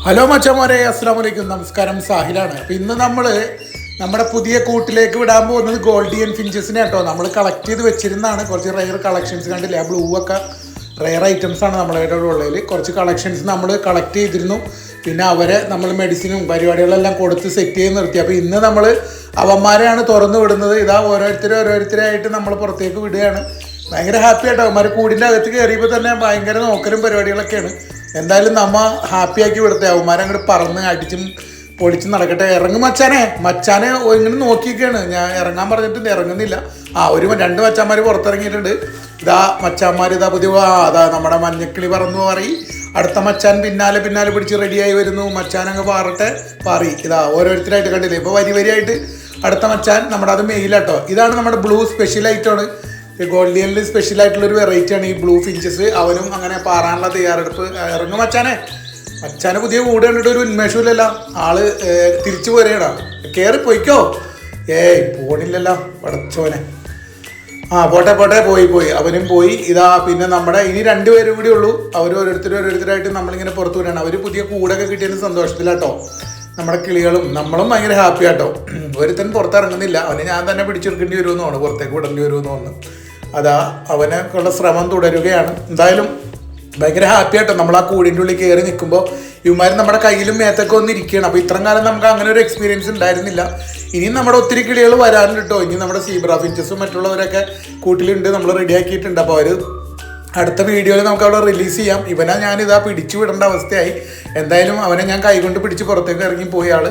Hello മച്ചാമാരെ, അസ്സലാമു അലൈക്കും. നമസ്കാരം, സാഹിലാണ്. അപ്പോൾ ഇന്ന് നമ്മൾ നമ്മുടെ പുതിയ കൂട്ടിലേക്ക് വിടാൻ പോകുന്നത് ഗോൾഡിയൻ ഫിഞ്ചസിനെ കേട്ടോ. നമ്മൾ കളക്ട് ചെയ്ത് വെച്ചിരുന്നതാണ്. കുറച്ച് റെയർ കളക്ഷൻസ് കണ്ടില്ലേ, ആ ബ്ലൂ ഒക്കെ റെയർ ഐറ്റംസാണ് നമ്മളുടെ ഉള്ളതിൽ. കുറച്ച് കളക്ഷൻസ് നമ്മൾ കളക്ട് ചെയ്തിരുന്നു. പിന്നെ അവരെ നമ്മൾ മെഡിസിനും പരിപാടികളെല്ലാം കൊടുത്ത് സെറ്റ് ചെയ്ത് നിർത്തി. അപ്പോൾ ഇന്ന് നമ്മൾ അവന്മാരെയാണ് തുറന്നു വിടുന്നത്. ഇതാ ഓരോരുത്തരായിട്ട് നമ്മൾ പുറത്തേക്ക് വിടുകയാണ്. ഭയങ്കര ഹാപ്പി ആയിട്ടോ. അവന്മാർ കൂടിൻ്റെ അകത്ത് കയറിയപ്പോൾ തന്നെ ഭയങ്കര നോക്കലും പരിപാടികളൊക്കെയാണ്. എന്തായാലും നമ്മ ഹാപ്പിയാക്കി വിടത്തെ. അവന്മാരങ്ങോട്ട് പറന്ന് അടിച്ചും പൊളിച്ചും നടക്കട്ടെ. ഇറങ്ങും മച്ചാനെ ഇങ്ങനെ നോക്കിയൊക്കെയാണ്. ഞാൻ ഇറങ്ങാൻ പറഞ്ഞിട്ട് ഇറങ്ങുന്നില്ല. രണ്ട് മച്ചാന്മാർ പുറത്തിറങ്ങിയിട്ടുണ്ട്. ഇതാ മച്ചാന്മാർ ഇതാ അതാ നമ്മുടെ മഞ്ഞക്കിളി പറന്നു പറയും. അടുത്ത മച്ചാൻ പിന്നാലെ പിടിച്ച് റെഡിയായി വരുന്നു. മച്ചാനങ്ങ് പാറി. ഇതാ ഓരോരുത്തരായിട്ട് കണ്ടില്ലേ, ഇപ്പോൾ വരിയായിട്ട് അടുത്ത മച്ചാൻ നമ്മുടെ അത് മെയിലാട്ടോ. ഇതാണ് നമ്മുടെ ബ്ലൂ സ്പെഷ്യൽ ഐറ്റമാണ്. ഗോൾഡിയനിൽ സ്പെഷ്യൽ ആയിട്ടുള്ളൊരു വെറൈറ്റിയാണ് ഈ ബ്ലൂ ഫിഞ്ചസ്. അവനും അങ്ങനെ പാറാനുള്ള തയ്യാറെടുപ്പ്. ഇറങ്ങും മച്ചാനെ പുതിയ കൂടെ കണ്ടിട്ട് ഒരു ഉന്മേഷമില്ലല്ലോ. ആള് തിരിച്ചു പോരേടാ. കയറി പോയിക്കോ. പോണില്ലല്ലോ പടച്ചോനെ. പോട്ടെ പോയി അവനും പോയി. ഇതാ പിന്നെ നമ്മുടെ ഇനി രണ്ടുപേരും കൂടി ഉള്ളൂ. അവർ ഓരോരുത്തരായിട്ട് നമ്മളിങ്ങനെ പുറത്തു വിടാണ്. അവർ പുതിയ കൂടൊക്കെ കിട്ടിയതിന് സന്തോഷത്തിലാട്ടോ. നമ്മുടെ കിളികളും നമ്മളും ഭയങ്കര ഹാപ്പി ആട്ടോ. ഒരുത്തൻ പുറത്തിറങ്ങുന്നില്ല. അവനെ ഞാൻ തന്നെ പിടിച്ചെടുക്കേണ്ടി വരുമെന്നാണ്, പുറത്തേക്ക് വിടേണ്ടി വരുമെന്ന്. അതാ അവനൊക്കെയുള്ള ശ്രമം തുടരുകയാണ്. എന്തായാലും ഭയങ്കര ഹാപ്പി ആട്ടോ. നമ്മൾ ആ കൂടിൻ്റെ ഉള്ളിൽ കയറി നിൽക്കുമ്പോൾ ഇവന്മാർ നമ്മുടെ കയ്യിലും മേത്തൊക്കെ ഒന്ന് ഇരിക്കുകയാണ്. അപ്പോൾ ഇത്രയും കാലം നമുക്ക് അങ്ങനെ ഒരു എക്സ്പീരിയൻസ് ഉണ്ടായിരുന്നില്ല. ഇനിയും നമ്മുടെ ഒത്തിരി കിളികൾ വരാനുണ്ട് കേട്ടോ. ഇനി നമ്മുടെ സീബ്ര ഫിഞ്ചസും മറ്റുള്ളവരൊക്കെ കൂട്ടിലുണ്ട്, നമ്മൾ റെഡിയാക്കിയിട്ടുണ്ട്. അപ്പോൾ അവർ അടുത്ത വീഡിയോയിൽ നമുക്ക് അവിടെ റിലീസ് ചെയ്യാം. ഇവനെ ഞാനിതാ പിടിച്ചു വിടേണ്ട അവസ്ഥയായി. എന്തായാലും അവനെ ഞാൻ കൈകൊണ്ട് പിടിച്ച് പുറത്തേക്ക് ഇറങ്ങി പോയ ആൾ.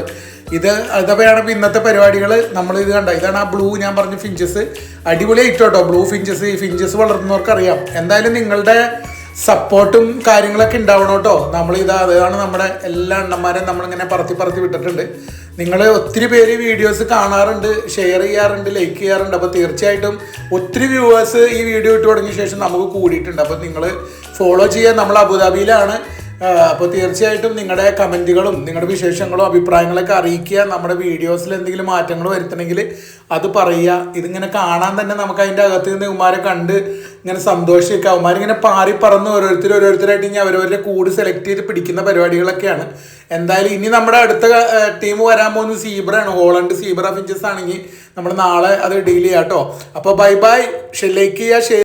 ഇതൊക്കെയാണ് ഇപ്പോൾ ഇന്നത്തെ പരിപാടികൾ. നമ്മളിത് കണ്ട, ഇതാണ് ആ ബ്ലൂ ഞാൻ പറഞ്ഞ ഫിഞ്ചസ്. അടിപൊളിയായിട്ട് കേട്ടോ ബ്ലൂ ഫിഞ്ചസ്. ഈ ഫിഞ്ചസ് വളർത്തുന്നവർക്കറിയാം. എന്തായാലും നിങ്ങളുടെ സപ്പോർട്ടും കാര്യങ്ങളൊക്കെ ഉണ്ടാവണം കേട്ടോ. അതാണ് നമ്മുടെ എല്ലാ എണ്ണന്മാരെയും നമ്മളിങ്ങനെ പറത്തി വിട്ടിട്ടുണ്ട്. നിങ്ങൾ ഒത്തിരി പേര് വീഡിയോസ് കാണാറുണ്ട്, ഷെയർ ചെയ്യാറുണ്ട്, ലൈക്ക് ചെയ്യാറുണ്ട്. അപ്പോൾ തീർച്ചയായിട്ടും ഒത്തിരി വ്യൂവേഴ്സ് ഈ വീഡിയോ ഇട്ട് തുടങ്ങിയ ശേഷം നമുക്ക് കൂടിയിട്ടുണ്ട്. അപ്പോൾ നിങ്ങൾ ഫോളോ ചെയ്യാൻ. നമ്മൾ അബുദാബിയിലാണ്. അപ്പോൾ തീർച്ചയായിട്ടും നിങ്ങളുടെ കമൻറ്റുകളും നിങ്ങളുടെ വിശേഷങ്ങളും അഭിപ്രായങ്ങളൊക്കെ അറിയിക്കുക. നമ്മുടെ വീഡിയോസിൽ എന്തെങ്കിലും മാറ്റങ്ങൾ വരുത്തണമെങ്കിൽ അത് പറയുക. ഇതിങ്ങനെ കാണാൻ തന്നെ നമുക്ക് അതിൻ്റെ അകത്ത് നിന്ന് ഉമാരെ കണ്ട് ഇങ്ങനെ സന്തോഷിക്കുക. ഉമാരിങ്ങനെ പാറി പറന്ന് ഓരോരുത്തരായിട്ട് ഇനി അവരവരുടെ കൂട് സെലക്ട് ചെയ്ത് പിടിക്കുന്ന പരിപാടികളൊക്കെയാണ്. എന്തായാലും ഇനി നമ്മുടെ അടുത്ത ടീം വരാൻ പോകുന്നത് സീബ്രയാണ്. ഹോളണ്ട് സീബ്ര ഫിഞ്ചസ് ആണെങ്കിൽ നമ്മൾ നാളെ അത് ഡീൽ ചെയ്യാം കേട്ടോ. അപ്പോൾ ബൈ. ലൈക്ക് ചെയ്യുക, ഷെയർ